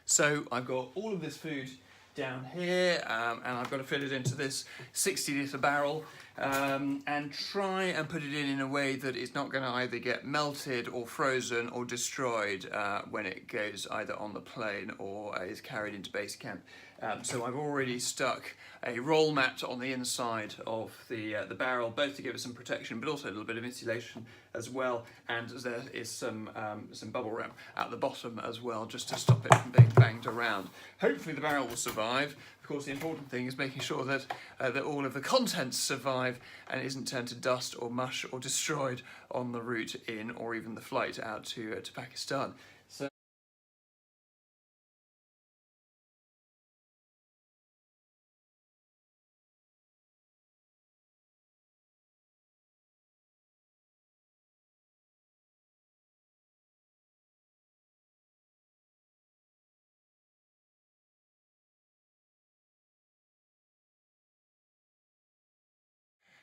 So I've got all of this food down here, and I've got to fit it into this 60-litre barrel and try and put it in a way that it's not going to either get melted or frozen or destroyed when it goes either on the plane or is carried into base camp. So I've already stuck a roll mat on the inside of the barrel, both to give it some protection but also a little bit of insulation as well, and there is some bubble wrap at the bottom as well, just to stop it from being banged around. Hopefully the barrel will survive. Of course, the important thing is making sure that that all of the contents survive and isn't turned to dust or mush or destroyed on the route in or even the flight out to Pakistan. So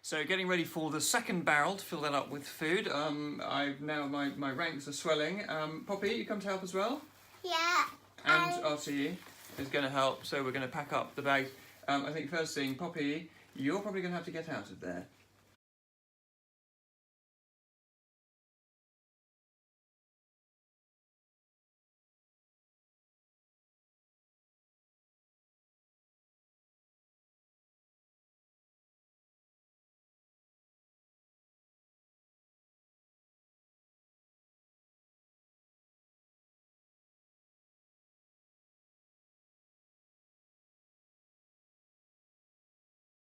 So getting ready for the second barrel to fill that up with food. I've now, my ranks are swelling. Poppy, you come to help as well? Yeah. And RTE is going to help, so we're going to pack up the bag. I think first thing, Poppy, you're probably going to have to get out of there.